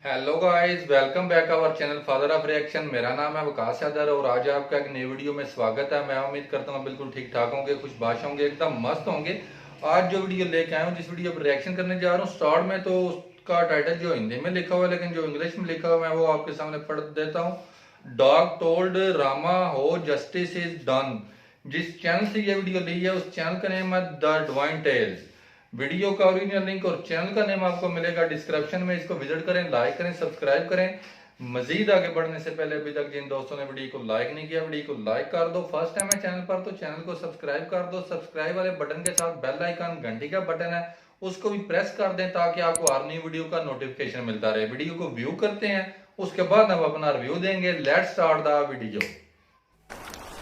Hello guys, welcome back our channel father of reaction. मेरा नाम है वकास हैदर और आज आपका एक नई वीडियो में स्वागत है। मैं उम्मीद करता हूँ बिल्कुल ठीक ठाक होंगे, खुशबाश होंगे, एकदम मस्त होंगे। आज जो वीडियो लेके आया हूँ, जिस वीडियो पर रिएक्शन करने जा रहा हूँ, स्टार्ट में तो उसका टाइटल जो हिंदी में लिखा हुआ है लेकिन जो इंग्लिश में लिखा हुआ है वो आपके सामने पढ़ देता हूँ। डॉग टोल्ड रामा हो जस्टिस इज डन। जिस चैनल से ये वीडियो ली है उस चैनल का नेम है द डिवाइन टेल्स। वीडियो का ओरिजिनल लिंक और चैनल का नेम आपको मिलेगा डिस्क्रिप्शन में। इसको विजिट करें, लाइक करें, सब्सक्राइब करें। मजीद आगे बढ़ने से पहले अभी तक जिन दोस्तों ने वीडियो को लाइक नहीं किया, वीडियो को लाइक कर दो। फर्स्ट टाइम है चैनल पर तो चैनल को सब्सक्राइब कर दो। सब्सक्राइब वाले बटन के साथ बेल आइकन घंटी का बटन है उसको भी प्रेस कर दें ताकि आपको हर नई वीडियो का नोटिफिकेशन मिलता रहे। वीडियो को व्यू करते हैं, उसके बाद हम अपना रिव्यू देंगे। Let's start the video.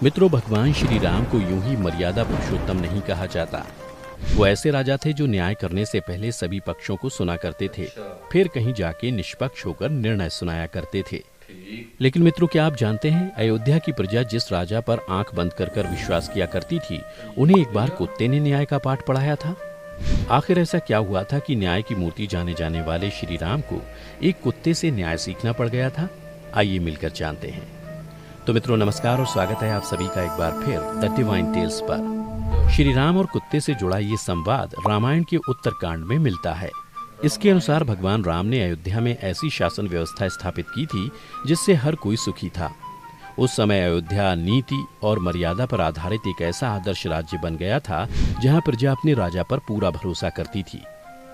मित्रों, भगवान श्री राम को यूं ही मर्यादा पुरुषोत्तम नहीं कहा जाता। वो ऐसे राजा थे जो न्याय करने से पहले सभी पक्षों को सुना करते थे, फिर कहीं जाके निष्पक्ष होकर निर्णय सुनाया करते थे। लेकिन मित्रों, क्या आप जानते हैं, अयोध्या की प्रजा जिस राजा पर आंख बंद कर विश्वास किया करती थी, उन्हें एक बार कुत्ते ने न्याय का पाठ पढ़ाया था। आखिर ऐसा क्या हुआ था कि न्याय की मूर्ति जाने जाने वाले श्री राम को एक कुत्ते से न्याय सीखना पड़ गया था? आइए मिलकर जानते हैं। तो मित्रों, नमस्कार और स्वागत है आप सभी का एक बार फिर द डिवाइन टेल्स पर। श्री राम और कुत्ते से जुड़ा ये संवाद रामायण के उत्तरकांड में मिलता है। इसके अनुसार भगवान राम ने अयोध्या में ऐसी शासन व्यवस्था स्थापित की थी जिससे हर कोई सुखी था। उस समय अयोध्या नीति और मर्यादा पर आधारित एक ऐसा आदर्श राज्य बन गया था जहां प्रजा अपने राजा पर पूरा भरोसा करती थी।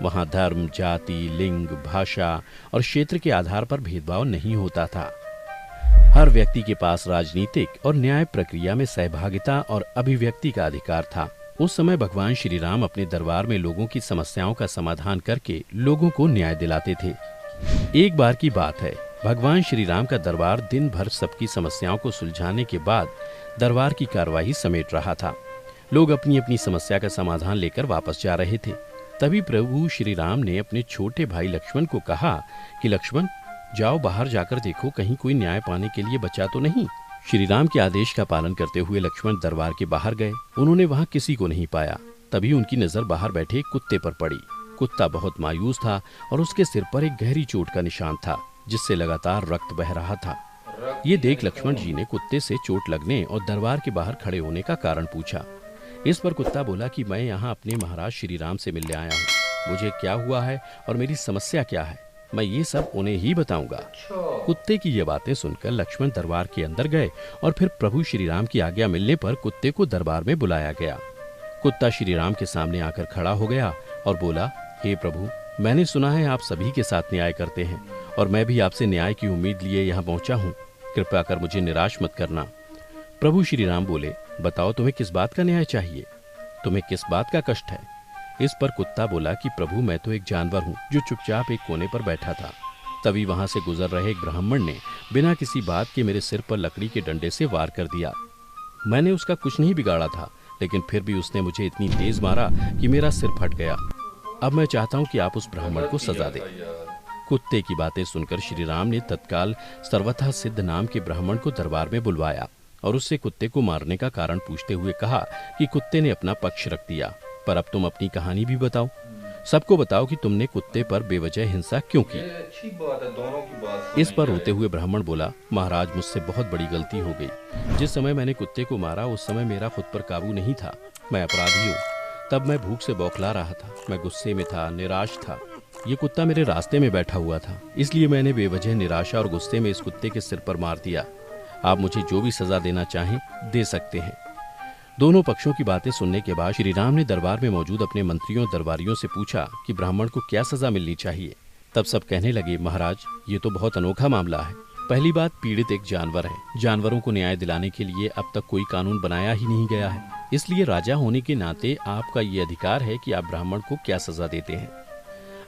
वहां धर्म, जाति, लिंग, भाषा और क्षेत्र के आधार पर भेदभाव नहीं होता था। हर व्यक्ति के पास राजनीतिक और न्याय प्रक्रिया में सहभागिता और अभिव्यक्ति का अधिकार था। उस समय भगवान श्री राम अपने दरबार में लोगों की समस्याओं का समाधान करके लोगों को न्याय दिलाते थे। एक बार की बात है, भगवान श्री राम का दरबार दिन भर सबकी समस्याओं को सुलझाने के बाद दरबार की कार्यवाही समेट रहा था। लोग अपनी अपनी समस्या का समाधान लेकर वापस जा रहे थे। तभी प्रभु श्री राम ने अपने छोटे भाई लक्ष्मण को कहा कि लक्ष्मण, जाओ बाहर जाकर देखो कहीं कोई न्याय पाने के लिए बचा तो नहीं। श्री राम के आदेश का पालन करते हुए लक्ष्मण दरबार के बाहर गए। उन्होंने वहां किसी को नहीं पाया। तभी उनकी नजर बाहर बैठे एक कुत्ते पर पड़ी। कुत्ता बहुत मायूस था और उसके सिर पर एक गहरी चोट का निशान था जिससे लगातार रक्त बह रहा था। ये देख लक्ष्मण जी ने कुत्ते से चोट लगने और दरबार के बाहर खड़े होने का कारण पूछा। इस पर कुत्ता बोला कि मैं यहाँ अपने महाराज श्री राम से मिलने आया हूँ। मुझे क्या हुआ है और मेरी समस्या क्या है, मैं ये सब उन्हें ही बताऊंगा। कुत्ते की ये बातें सुनकर लक्ष्मण दरबार के अंदर गए और फिर प्रभु श्री राम की आज्ञा मिलने पर कुत्ते को दरबार में बुलाया गया। कुत्ता श्री राम के सामने आकर खड़ा हो गया और बोला, हे प्रभु, मैंने सुना है आप सभी के साथ न्याय करते हैं और मैं भी आपसे न्याय की उम्मीद लिए यहाँ पहुंचा हूँ। कृपया कर मुझे निराश मत करना। प्रभु श्री राम बोले, बताओ तुम्हें किस बात का न्याय चाहिए, तुम्हें किस बात का कष्ट है। इस पर कुत्ता बोला कि प्रभु, मैं तो एक जानवर हूँ जो चुपचाप एक कोने पर बैठा था। तभी वहां से गुजर रहे एक ब्राह्मण ने बिना किसी बात के मेरे सिर पर लकड़ी के डंडे से वार कर दिया। मैंने उसका कुछ नहीं बिगाड़ा था, लेकिन फिर भी उसने मुझे इतनी तेज मारा कि मेरा सिर फट गया। अब मैं चाहता हूँ कि आप उस ब्राह्मण को सजा दें। कुत्ते की बातें सुनकर श्री राम ने तत्काल सर्वथा सिद्ध नाम के ब्राह्मण को दरबार में बुलवाया और उससे कुत्ते को मारने का कारण पूछते हुए कहा कि कुत्ते ने अपना पक्ष रख दिया, पर अब तुम अपनी कहानी भी बताओ। सबको बताओ कि तुमने कुत्ते पर बेवजह हिंसा क्यों की। अच्छी बात है, दोनों की बात। इस पर रोते हुए ब्राह्मण बोला, महाराज, मुझसे बहुत बड़ी गलती हो गई। जिस समय मैंने कुत्ते को मारा उस समय मेरा खुद पर काबू नहीं था। मैं अपराधी हूँ। तब मैं भूख से बौखला रहा था, मैं गुस्से में था, निराश था। ये कुत्ता मेरे रास्ते में बैठा हुआ था, इसलिए मैंने बेवजह निराशा और गुस्से में इस कुत्ते के सिर पर मार दिया। आप मुझे जो भी सजा देना चाहें दे सकते हैं। दोनों पक्षों की बातें सुनने के बाद श्री राम ने दरबार में मौजूद अपने मंत्रियों और दरबारियों से पूछा कि ब्राह्मण को क्या सजा मिलनी चाहिए। तब सब कहने लगे, महाराज, ये तो बहुत अनोखा मामला है। पहली बात, पीड़ित एक जानवर है। जानवरों को न्याय दिलाने के लिए अब तक कोई कानून बनाया ही नहीं गया है, इसलिए राजा होने के नाते आपका ये अधिकार है कि आप ब्राह्मण को क्या सजा देते हैं।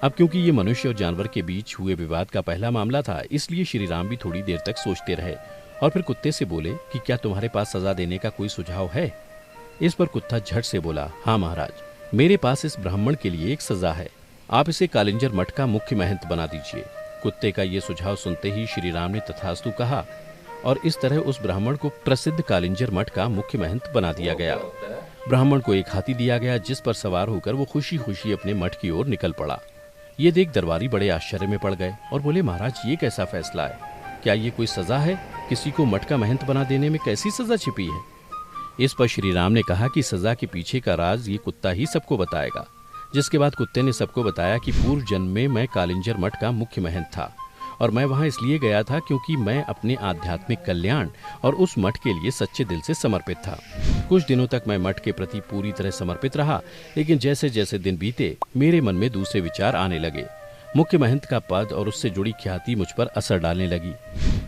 अब क्योंकि ये मनुष्य और जानवर के बीच हुए विवाद का पहला मामला था, इसलिए श्री राम भी थोड़ी देर तक सोचते रहे और फिर कुत्ते से बोले कि क्या तुम्हारे पास सजा देने का कोई सुझाव है। इस पर कुत्ता झट से बोला, हाँ महाराज, मेरे पास इस ब्राह्मण के लिए एक सजा है। आप इसे कालिंजर मठ का मुख्य महंत बना दीजिए। कुत्ते का ये सुझाव सुनते ही श्री राम ने तथास्तु कहा और इस तरह उस ब्राह्मण को प्रसिद्ध कालिंजर मठ का मुख्य महंत बना दिया गया। ब्राह्मण को एक हाथी दिया गया जिस पर सवार होकर वो खुशी खुशी अपने मठ की ओर निकल पड़ा। ये देख दरबारी बड़े आश्चर्य में पड़ गए और बोले, महाराज ये कैसा फैसला है? क्या ये कोई सजा है? किसी को मठ का महंत बना देने में कैसी सजा छिपी है? इस पर श्री राम ने कहा कि सजा के पीछे का राज ये कुत्ता ही सबको बताएगा। जिसके बाद कुत्ते ने सबको बताया कि पूर्व जन्म में मैं कालिंजर मठ का मुख्य महंत था और मैं वहां इसलिए गया था क्योंकि मैं अपने आध्यात्मिक कल्याण और उस मठ के लिए सच्चे दिल से समर्पित था। कुछ दिनों तक मैं मठ के प्रति पूरी तरह समर्पित रहा, लेकिन जैसे जैसे दिन बीते मेरे मन में दूसरे विचार आने लगे। मुख्य महंत का पद और उससे जुड़ी ख्याति मुझ पर असर डालने लगी।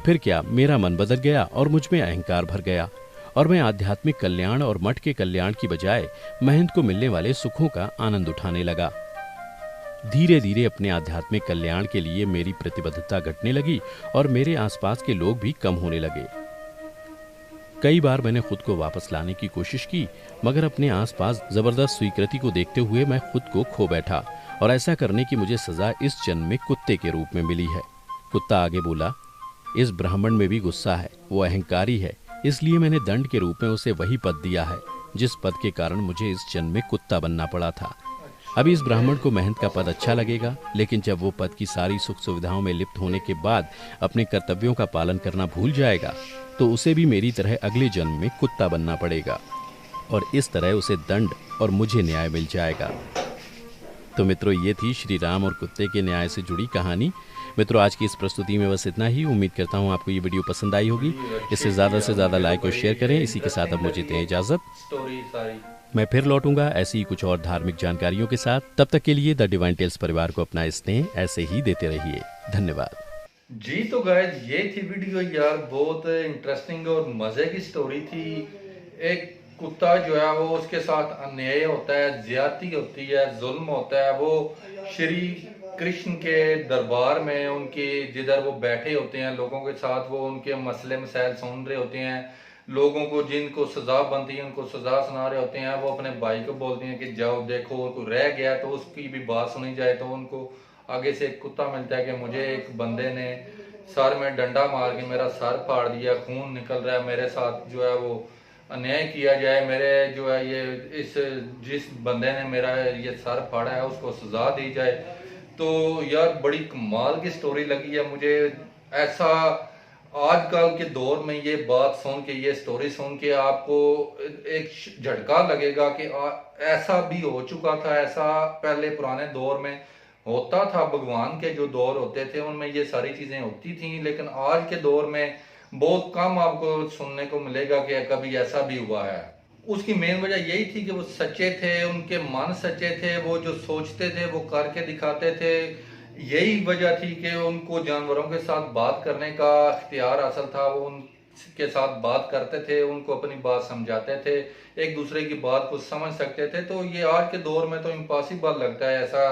फिर क्या, मेरा मन बदल गया और मुझ में अहंकार भर गया और मैं आध्यात्मिक कल्याण और मठ के कल्याण की बजाय महंत को मिलने वाले सुखों का आनंद उठाने लगा। धीरे धीरे अपने आध्यात्मिक कल्याण के लिए मेरी प्रतिबद्धता घटने लगी और मेरे आसपास के लोग भी कम होने लगे। कई बार मैंने खुद को वापस लाने की कोशिश की, मगर अपने आसपास जबरदस्त स्वीकृति को देखते हुए मैं खुद को खो बैठा और ऐसा करने की मुझे सजा इस जन्म में कुत्ते के रूप में मिली है। कुत्ता आगे बोला, इस ब्राह्मण में भी गुस्सा है, वो अहंकारी है, इसलिए मैंने दंड के रूप में उसे वही पद दिया है जिस पद के कारण मुझे इस जन्म में कुत्ता बनना पड़ा था। अभी इस ब्राह्मण को महंत का पद अच्छा लगेगा, लेकिन जब वो पद की सारी सुख सुविधाओं में लिप्त होने के बाद अपने कर्तव्यों का पालन करना भूल जाएगा तो उसे भी मेरी तरह अगले जन्म में कुत्ता बनना पड़ेगा और इस तरह उसे दंड और मुझे न्याय मिल जाएगा। तो मित्रों, ये थी श्री राम और कुत्ते के न्याय से जुड़ी कहानी। मित्रों, आज की इस प्रस्तुति में बस इतना ही। उम्मीद करता हूँ आपको ये वीडियो पसंद आई होगी। इसे ज़्यादा से ज़्यादा लाइक और शेयर करें। इसी के साथ अब मुझे दें इजाज़त। मैं फिर लौटूंगा ऐसी ही कुछ और धार्मिक जानकारियों के साथ। तब तक के लिए द डिवाइन टेल्स परिवार को अपना स्नेह ऐसे ही देते रहिए। धन्यवाद जी। तो गाइस, ये थी वीडियो यार, बहुत इंटरेस्टिंग और मजे की स्टोरी थी। एक कुत्ता जो है वो, उसके साथ अन्याय होता है, ज्यादती होती है, जुल्म होता है। वो श्री कृष्ण के दरबार में उनके जिधर वो बैठे होते हैं लोगों के साथ, वो उनके मसले मसाइल सुन रहे होते हैं। लोगों को जिनको सजा बनती है उनको सजा सुना रहे होते हैं। वो अपने भाई को बोलते हैं कि जाओ देखो कोई रह गया तो उसकी भी बात सुनी जाए। तो उनको आगे से एक कुत्ता मिलता है कि मुझे एक बंदे ने सर में डंडा मार के मेरा सर फाड़ दिया, खून निकल रहा है, मेरे साथ जो है वो अन्याय किया जाए, मेरे जो है ये इस जिस बंदे ने मेरा ये सर फाड़ा है उसको सजा दी जाए। तो यार बड़ी कमाल की स्टोरी लगी है मुझे। ऐसा आजकल के दौर में ये बात सुन के, ये स्टोरी सुन के आपको एक झटका लगेगा कि ऐसा भी हो चुका था। ऐसा पहले पुराने दौर में होता था। भगवान के जो दौर होते थे उनमें ये सारी चीजें होती थी, लेकिन आज के दौर में बहुत कम आपको सुनने को मिलेगा कि कभी ऐसा भी हुआ है। उसकी मेन वजह यही थी कि वो सच्चे थे, उनके मन सच्चे थे, वो जो सोचते थे वो करके दिखाते थे। यही वजह थी कि उनको जानवरों के साथ बात करने का इख्तियार हासिल था। वो उनके साथ बात करते थे, उनको अपनी बात समझाते थे, एक दूसरे की बात को समझ सकते थे। तो ये आज के दौर में तो इम्पॉसिबल लगता है ऐसा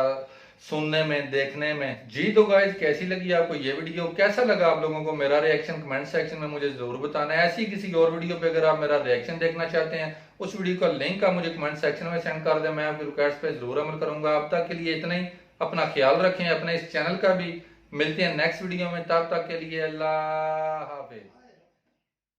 सुनने में, देखने में। जी तो गाइस, कैसी लगी आपको ये वीडियो? कैसा लगा आप लोगों को? मेरा रिएक्शन कमेंट सेक्शन में मुझे जरूर बताना है। ऐसी किसी और वीडियो पे अगर आप मेरा रिएक्शन देखना चाहते हैं, उस वीडियो का लिंक आप मुझे कमेंट सेक्शन में सेंड कर दें। मैं आपकी रिक्वेस्ट पे जरूर अमल करूंगा। अब तक के लिए इतना ही। अपना ख्याल रखें, अपने इस चैनल का भी। मिलते हैं नेक्स्ट वीडियो में, तब तक के लिए अल्लाह हाफिज।